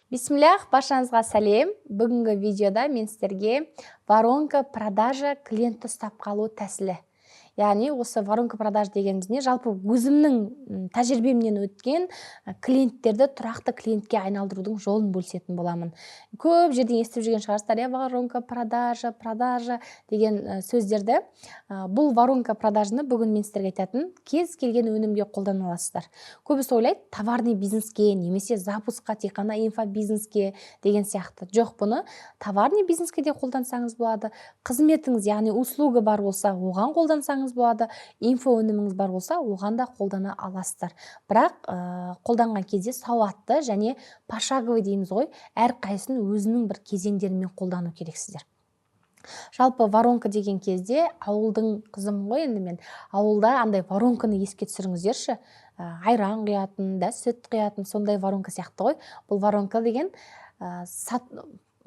Бисмиллах, баршаңызға сәлем. Бүгінгі видеода мен сіздерге воронка продажа клиентті ұстап қалу тәсілі. Яғни осы воронка продаж дегеніміз не? Жалпы өзімнің тәжірибемнен өткен клиенттерді тұрақты клиентке айналдырудың жолын бөлісетін боламын. Көп жерден естіп жүрген шығарсыздар, воронка продажа деген сөздерді. Бұл воронка продажны бүгін мен сіздерге айтатын кез келген өнімге қолдана аласыздар. Көбісі ойлайды, товарный бизнеске немесе запускқа, тек қана инфобизнеске деген сияқты. Жоқ, бұны товарный бизнеске де қолдансаңыз болады. Қызметіңіз, яғни услуга бар болса, оған қолдансаңыз болады. Инфо өніміңіз бар болса, оған да қолдана аласыздар. Бірақ қолданған кезде сауатты және пошаговый дейміз ғой, әр қайсысын өзінің бір кезеңдерімен қолдану керексіздер. Жалпы воронка деген кезде ауылдың қызымын ғой, енді мен ауылда андай воронканы еске түсіріңіздерші. Айран құятын, да сүт құятын, сондай воронка сияқты ғой. Бұл воронка деген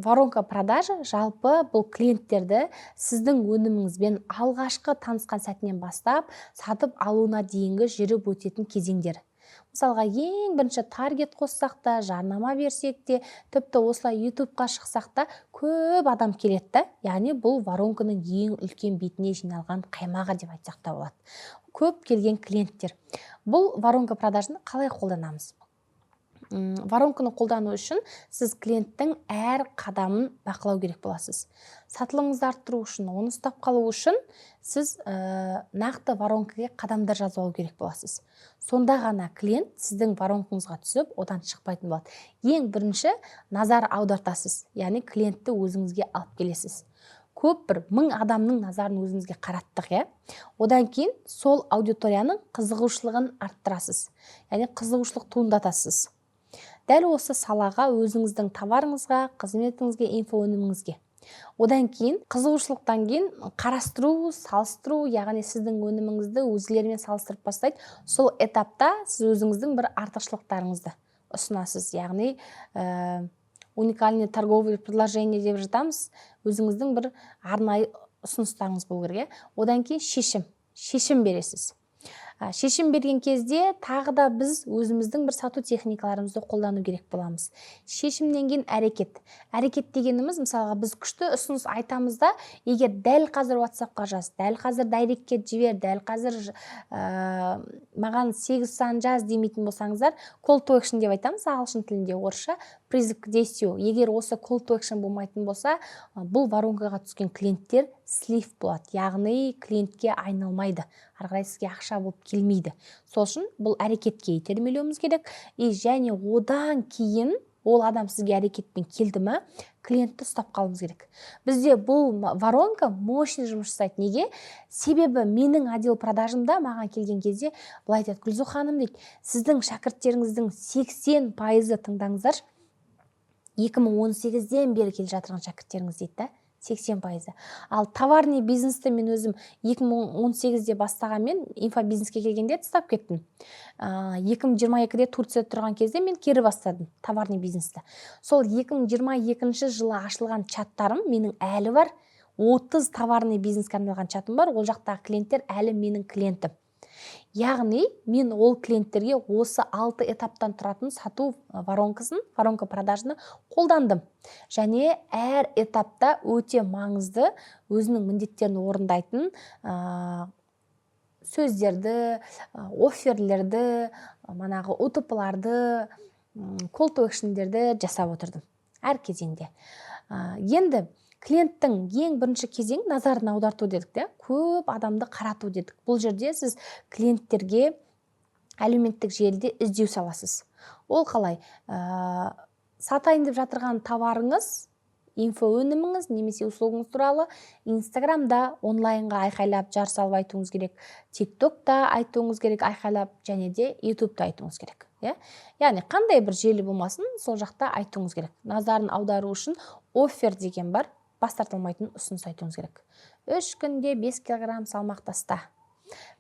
воронка продажа жалпы бұл клиенттерді сіздің өніміңізбен алғашқы танысқан сәтінен бастап сатып алуына дейінгі жүріп өтетін кезеңдер. Мысалға, ең бірінші таргет қоссақ та, жарнама берсек те, тіпті осылай ютубқа шықсақ та көп адам келеді. Яғни бұл воронканың ең үлкен бетіне жиналған қаймағы деп айтсақ та болады. Көп келген клиенттер. Бұл воронка продажны қалай қолданамыз? Воронканы қолдану үшін сіз клиенттің әр қадамын бақылау керек боласыз. Сатылымыңызды арттыру үшін, оны ұстап қалу үшін сіз нақты воронкаға қадамдар жазып алу керек боласыз. Сонда ғана клиент сіздің воронкаңызға түсіп, одан шықпайтын болады. Ең бірінші назар аудартасыз, яғни клиентті өзіңізге алып келесіз. Көп бір 1000 адамның назарын өзіңізге қараттық, Одан кейін сол аудиторияның қызығушылығын арттырасыз, яғни қызығушылық туындатасыз. Дәл осы салаға, өзіңіздің товарыңызға, қызметіңізге, инфо өніміңізге. Одан кейін қызығушылықтан кейін қарастыру, салыстыру, яғни сіздің өніміңізді өзгелермен салыстырып бастайды. Сол этапта сіз өзіңіздің бір артықшылықтарыңызды ұсынасыз, яғни уникальный торговый предложение деп жатамыз. Өзіңіздің бір арнайы ұсыныстарыңыз болу керек. Одан кейін шешім бересіз. Шешім берген кезде тағы да біз өзіміздің бір сату техникаларымызды қолдану керек боламыз. Шешімнен кейін әрекет. Әрекет дегеніміз, мысалға, біз күшті ұсыныс айтамыз да, егер дәл қазір WhatsApp-қа жаз, дәл қазір дайректке жібер, дәл қазір маған 8 сан жаз демейтін болсаңыздар, call to action деп айтамыз ағылшын тілінде, орысша призыв к действию. Егер осы call to action болмайтын болса, бұл воронкаға түскен клиенттер слив болады, яғни клиентке айналмайды, арғарай сізге ақша болып келмейді. Сол үшін бұл әрекетке итермелеуіміз керек. Және одан кейін ол адам сізге әрекетпен келді ме, клиентті ұстап қалуымыз керек. Бізде бұл воронка мощный жұмыс жасайды. Неге? Себебі менің отдел продажымда маған келген кезде былай айтады: Гүлзу ханым дейді, сіздің шәкірттеріңіздің 80% тыңдаңыздар, 2018-ден бері келе жатырған шәкірттеріңіз дейді, 80%. Ал товарный бизнесті мен өзім 2018-де бастағанмен инфобизнеске келгенде тастап кеттім. 2022-де Турцияда тұрған кезде мен кері бастадым товарный бизнесті. Сол 2022 жылы ашылған чаттарым менің әлі бар. 30 товарный бизнеске арналған чатым бар. Ол жақтағы клиенттер әлі менің клиентім. Яғни мен ол клиенттерге осы 6 этаптан тұратын сату воронка продажны қолдандым. Және әр этапта өте маңызды өзінің міндеттерін орындайтын сөздерді, офферлерді, манағы ұтыпыларды, call to actionдерді жасап отырдым әр кезеңде. Енді клиенттің ең бірінші кезең назарын аударту дедік, көп адамды қарату дедік. Бұл жерде сіз клиенттерге әлеуметтік желіде іздеу саласыз. Ол қалай? Сатайын деп жатырған товарыңыз, инфо өніміңіз немесе услугыңыз туралы Инстаграмда онлайнға айқайлап жар салып айтуыңыз керек, TikTokта айтуыңыз керек айқайлап, және де ютубта айтуыңыз керек. Яғни қандай бір желі болмасын, сол жақта айтуыңыз керек. Назарын аудару үшін оффер деген бар, бас тартылмайтын ұсыныс айтуыңыз керек. 3 күнде 5 килограмм салмақ таста,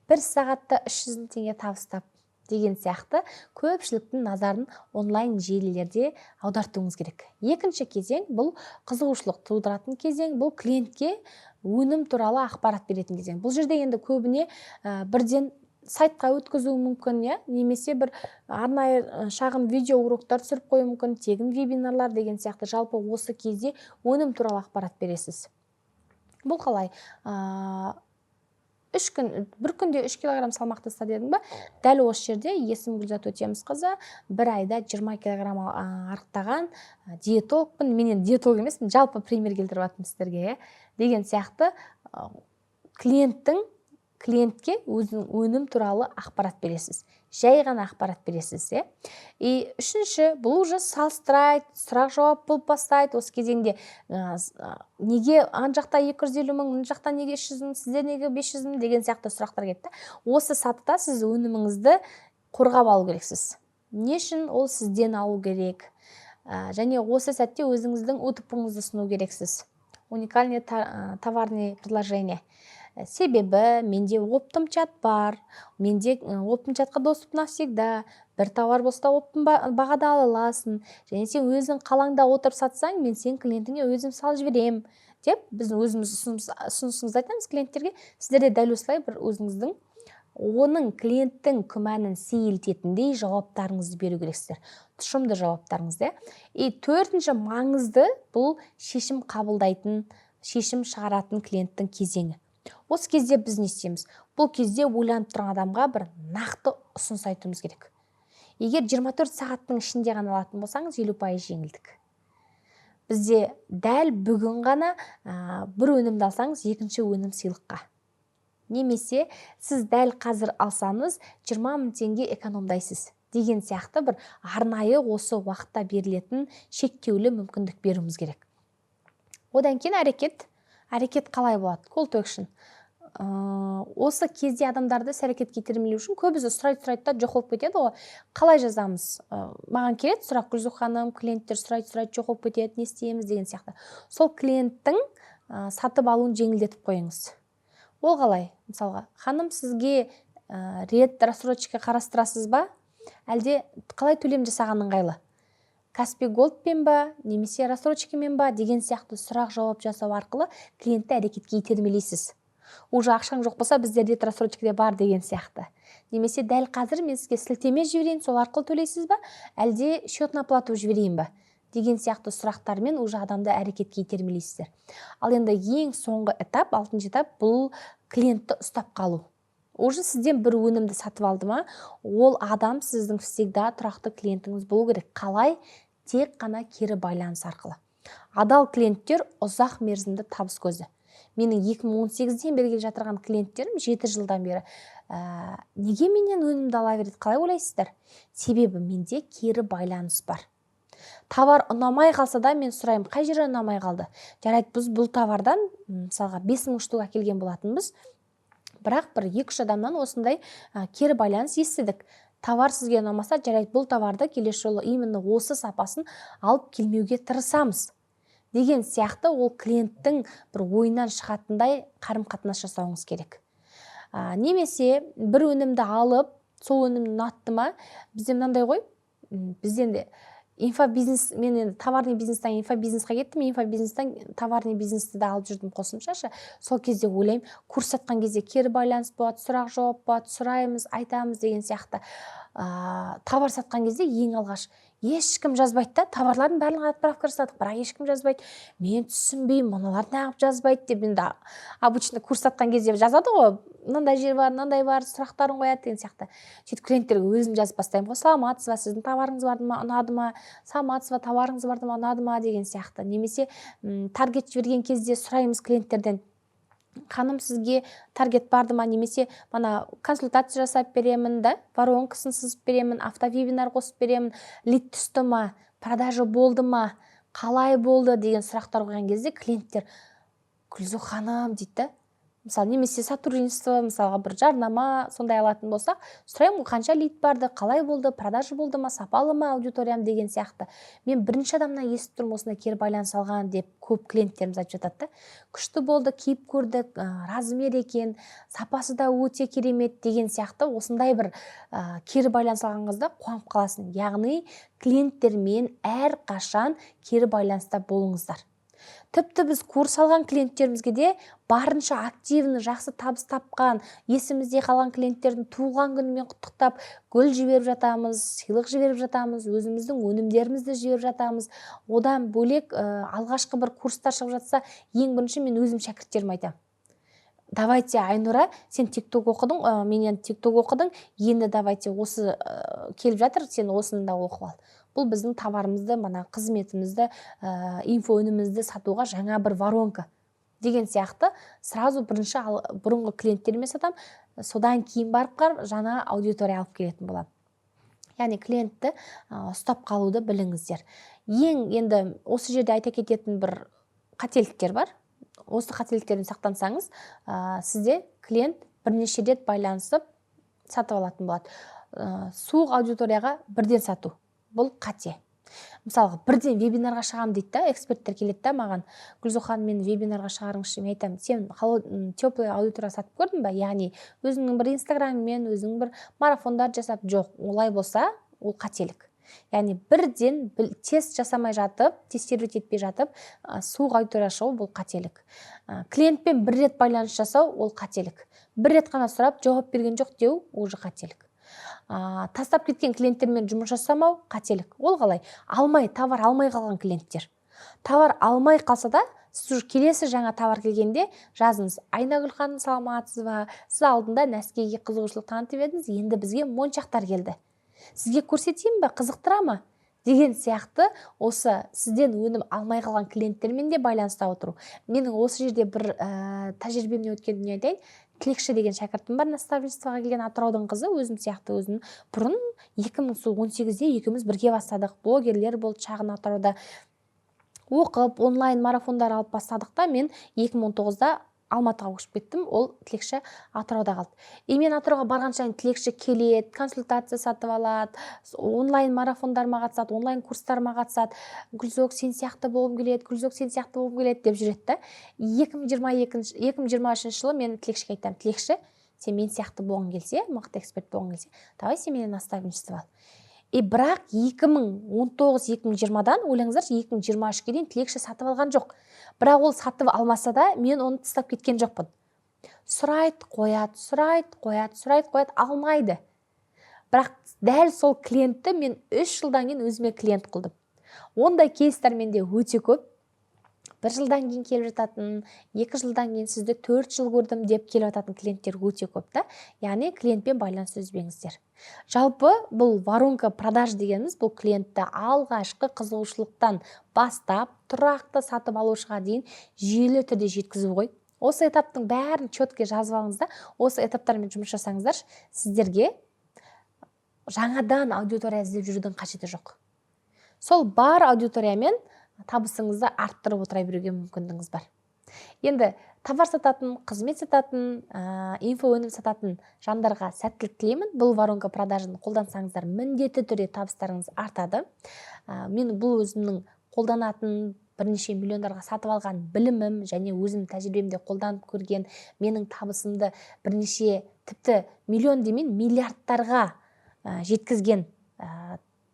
1 сағатта 300 теңге табыстап деген сияқты көпшіліктің назарын онлайн желілерде аудартуыңыз керек. Екінші кезең бұл қызығушылық тудыратын кезең, бұл клиентке өнім туралы ақпарат беретін кезең. Бұл жерде енді көбіне бірден сайтқа өткізуі мүмкін, немесе бір арнайы шағын видео уроктар түсіріп қою мүмкін, тегін вебинарлар деген сияқты. Жалпы осы кезде өнім туралы ақпарат бересіз. Бұл қалай? бір күнде 3 килограмм салмақ таста дедім ба? Дәл осы жерде есім Гүлзат Өтемісқызы бір айда 20 килограмм арықтаған диетологпын. Мен енді диетолог емеспін, жалпы пример келтіріп жатырмын сіздерге, деген сияқты клиентке өзінің өнім туралы ақпарат бересіз. Жай ғана ақпарат бересіз. И үшінші, бұл уже салыстырайды, сұрақ жауап болып бастайды. Осы кезеңде неге ан жақта 250 мың, мына жақта неге 300 мың, сізде неге 500 мың деген сияқты сұрақтар кетті. Осы сатыда сіз өніміңізді қорғап алу керексіз. Не үшін? Ол сізден алу керек. Және осы сәтте өзіңіздің ұтымыңызды ұсыну керексіз. Уникальный товарный предложение. Себебі менде оптым чат бар, менде оптым чатқа доступ навсегда, бір товар болса оптым бағада ала аласың, және сен өзің қалаңда отырып сатсаң, мен сен клиентіңе өзім салып жіберем деп біз өзіміз ұсынысымызды айтамыз клиенттерге. Сіздер де дәл осылай бір өзіңіздің оның клиенттің күмәнін сейілтетіндей жауаптарыңызды беру керексіздер. Тұшымды жауаптарыңызды. И төртінші маңызды бұл шешім қабылдайтын, шешім шығаратын клиенттің кезеңі. Осы кезде біз не істейміз? Бұл кезде ойланып тұрған адамға бір нақты ұсыныс айтуымыз керек. Егер 24 сағаттың ішінде ғана алатын болсаңыз, 50% жеңілдік. Бізде дәл бүгін ғана бір өнімді алсаңыз, екінші өнім сыйлыққа. Немесе сіз дәл қазір алсаңыз, 20 мың теңге экономдайсыз деген сияқты бір арнайы осы уақытта берілетін шектеулі мүмкіндік беруіміз керек. Одан кейін әрекет қалай болады? Call to action. Осы кезде адамдарды әрекетке итермелеу үшін көбісі сұрайды да жоқ болып кетеді ғой. Қалай жазамыз? Маған келеді сұрақ, Гүлзу ханым, клиенттер сұрайды, жоқ болып кетеді, не істейміз деген сияқты. Сол клиенттің сатып алуын жеңілдетіп қойыңыз. Ол қалай? Мысалға, ханым, сізге рет рассрочка қарастырасыз ба? Әлде қалай төлем жасаған ыңғайлы? Каспи Голдпен ба, немесе рассрочкамен ба деген сияқты сұрақ жауап жасау арқылы клиентті әрекетке итермелейсіз. Уже ақшаң жоқ болса, бізде рет рассрочкаде бар деген сияқты. Немесе дәл қазір мен сізге сілтеме жіберейін, сол арқылы төлейсіз ба? Әлде счетный оплату жіберейін ба? Деген сияқты сұрақтармен уже адамды әрекетке итермелейсіздер. Ал енді ең соңғы этап, 6-шы этап, бұл клиентті ұстап қалу. Уже сізден бір өнімді сатып алды ма, ол адам сіздің всегда тұрақты клиентіңіз болу керек. Қалай? Тек қана кері байланыс арқылы. Адал клиенттер ұзақ мерзімді табыс көзі. Менің 2018-ден бері келе жатырған клиенттерім 7 жылдан бері неге менен өнімді ала береді? Қалай ойлайсыздар? Себебі менде кері байланыс бар. Товар ұнамай қалса да мен сұраймын, қай жері ұнамай қалды? Жарайды, біз бұл товардан мысалға 5000 штук әкелген болатынбыз. Бірақ бір 2-3 адамнан осындай кері байланыс естідік. Товар сізге ұнамаса, жарайды, бұл товарды келесі жолы именно осы сапасын алып келмеуге тырысамыз. Деген сияқты ол клиенттің бір ойынан шығатындай қарым-қатынас жасауыңыз керек. Немесе бір өнімді алып, сол өнімді ұнатты ма, бізде мынандай ғой, бізден де инфобизнес, мен енді товарный бизнестен инфобизнесқа кеттім, инфобизнестен товарный бизнесті де алып жүрдім қосымшашы. Сол кезде ойлаймын, курс сатқан кезде кері байланыс болады, сұрақ жауап болады, сұраймыз, айтамыз деген сияқты. Товар сатқан кезде ең алғаш ешкім жазбайды да, товарлардың барлығын отправка жасадық, бірақ ешкім жазбайды. Мен түсінбеймін, мыналар неғып жазбайды деп, енді обычно курс сатқан кезде жазады ғой, мынандай жер бар, мынандай бар, сұрақтарын қояды деген сияқты. Сөйтіп клиенттерге өзім жазып бастаймын ғой, саламатсыз ба, сіздің товарыңыз барды ма, ұнады ма, саламатсыз ба, товарыңыз барды ма, ұнады ма деген сияқты. Немесе таргет жіберген кезде сұраймыз клиенттерден, ханым, сізге таргет барды ма, немесе мана консультация жасап беремін да, воронкасын сызып беремін, автовебинар қосып беремін, лид түсті ма, продажа болды ма, қалай болды деген сұрақтар қойған кезде клиенттер Гүлзу ханым дейді да. Мысалы, немесе сотрудничество, мысалға бір жарнама сондай алатын болсақ, сұраймын, қанша лид барды, қалай болды, продажа болды ма, сапалы ма аудиториям деген сияқты. Мен бірінші адамнан естіп тұрмын осындай кері байланыс алған деп көп клиенттеріміз айтып жатады да. Күшті болды, киіп көрдік, размер екен, сапасы да өте керемет деген сияқты осындай бір кері байланыс алған қызда қуанып қаласың. Яғни клиенттермен әр қашан кері байланыста болыңыздар. Тіпті біз курс алған клиенттерімізге де барынша активны, жақсы табыс тапқан, есімізде қалған клиенттердің туылған күнімен құттықтап, гүл жіберіп жатамыз, сыйлық жіберіп жатамыз, өзіміздің өнімдерімізді жіберіп жатамыз. Одан бөлек алғашқы бір курстар шығып жатса, ең бірінші мен өзім шәкірттеріме айтамын. Давайте, Айнұра, сен TikTok оқыдың, менен TikTok оқыдың, енді давайте осы келіп жатыр, сен осыны да оқып ал. Бұл біздің товарымызды, қызметімізді, инфо өнімімізді сатуға жаңа бір воронка деген сияқты сразу бірінші бұрынғы клиенттеріме сатам, содан кейін барып жаңа аудитория алып келетін боламын. Яғни клиентті ұстап қалуды біліңіздер. Енді осы жерде айта кететін бір қателіктер бар. Осы қателіктерден сақтансаңыз, сізде клиент бірнеше рет байланысып сатып алатын болады. Суық аудиторияға бірден сату. Бұл қате. Мысалға, бірден вебинарға шығам дейді да, эксперттер келеді да маған, Гүлзохан, мен вебинарға шығарыңызшы, мен айтамын, сен теплый аудитория сатып көрдің бе? Яғни өзіңнің бір инстаграммен, өзіңнің бір марафондар жасап, жоқ, олай болса, ол қателік. Яғни бірден тест жасамай жатып, тестировать етпей жатып, суық аудитория шығу бұл қателік. Клиентпен бір рет байланыс жасау ол қателік. Бір рет қана сұрап, жауап берген жоқ деу уже қателік. Тастап кеткен клиенттермен жұмыс жасамау қателік. Ол қалай? Товар алмай қалған клиенттер. Товар алмай қалса да, сіз уже келесі жаңа товар келгенде жазыңыз: Айнагүл ханым, саламатсыз ба? Сіз алдында нәскиге қызығушылық танытып едіңіз, енді бізге моншақтар келді. Сізге көрсетейін бе, қызықтыра ма? Деген сияқты осы сізден өнім алмай қалған клиенттермен де байланыста отыру. Менің осы жерде бір тәжірибемнен өткенін айтайын. Тілекші деген шәкіртім бар, наставничествоға келген Атыраудың қызы, өзім сияқты өзін. Бұрын 2018-де екеуміз бірге бастадық. Блогерлер болды шағын Атырауда. Оқып, онлайн марафондар алып бастадық та, мен 2019-да Алматыға көшіп кеттім, ол тілекші Атырауда қалды. Мен Атырауға барған сайын тілекші келеді, консультация сатып алады, онлайн марафондарыма қатысады, онлайн курстарыма қатысады. Гүлзок, сен сияқты болғым келеді, Гүлзок, сен сияқты болғым келеді деп жүреді. 2023 жылы мен тілекшіге айтамын: тілекші, сен мен сияқты болғың келсе, мықты эксперт болғың келсе, давай сен менен наставничество ал. Бірақ 2019-2020-дан ойлаңыздаршы, 2023-ге дейін тілекші сатып алған жоқ. Бірақ ол сатып алмаса да, мен оны тастап кеткен жоқпын. Сұрайды, қояды, алмайды. Бірақ дәл сол клиентті мен 3 жылдан кейін өзіме клиент қылдым. Ондай кейстер менде өте көп. 1 жылдан кейін келіп жататын, 2 жылдан кейін сізді 4 жыл көрдім деп келіп жататын клиенттер өте көп та. Яғни клиентпен байланыс үзбеңіздер. Жалпы бұл воронка продаж дегеніміз, бұл клиентті алғашқы қызығушылықтан бастап тұрақты сатып алушыға дейін жүйелі түрде жеткізу ғой. Осы этаптың бәрін четко жазып алыңызда, осы этаптармен жұмыс жасаңыздар, сіздерге жаңадан аудитория іздеп жүрудің қажеті жоқ. Сол бар аудиториямен табысыңызды арттырып отыра беруге мүмкіндігіңіз бар. Енді товар сататын, қызмет сататын, инфо өнім сататын жандарға сәттілік тілеймін. Бұл воронка продажын қолдансаңыздар, міндетті түрде табыстарыңыз артады. Мен бұл өзімнің қолданатын, бірнеше миллиондарға сатып алған білімім және өзім тәжірибемде қолданып көрген, менің табысымды бірнеше, тіпті миллион демейін, миллиардтарға жеткізген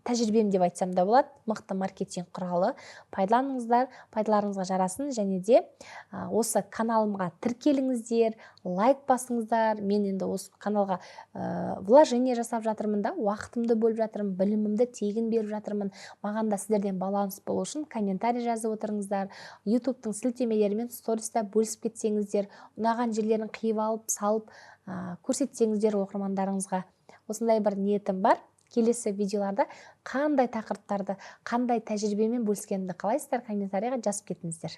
тәжірибем деп айтсам да болады. Мықты маркетинг құралы. Пайдаланыңыздар, пайдаларыңызға жарасын, және де осы каналымға тіркеліңіздер, лайк басыңыздар. Мен енді осы каналға вложение жасап жатырмын да, уақытымды бөліп жатырмын, білімімді тегін беріп жатырмын. Маған да сіздерден баланс болу үшін комментарий жазып отырыңыздар. YouTube-тың сілтемелерімен сториста бөлісіп кетсеңіздер, ұнаған жерлерін қиып алып, салып көрсетсеңіздер оқырмандарыңызға. Осындай бір ниетім бар. Келесі видеоларда қандай тақырыптарды, қандай тәжірибемен бөліскенімді қалайсыздар, комментарийға жазып кетіңіздер.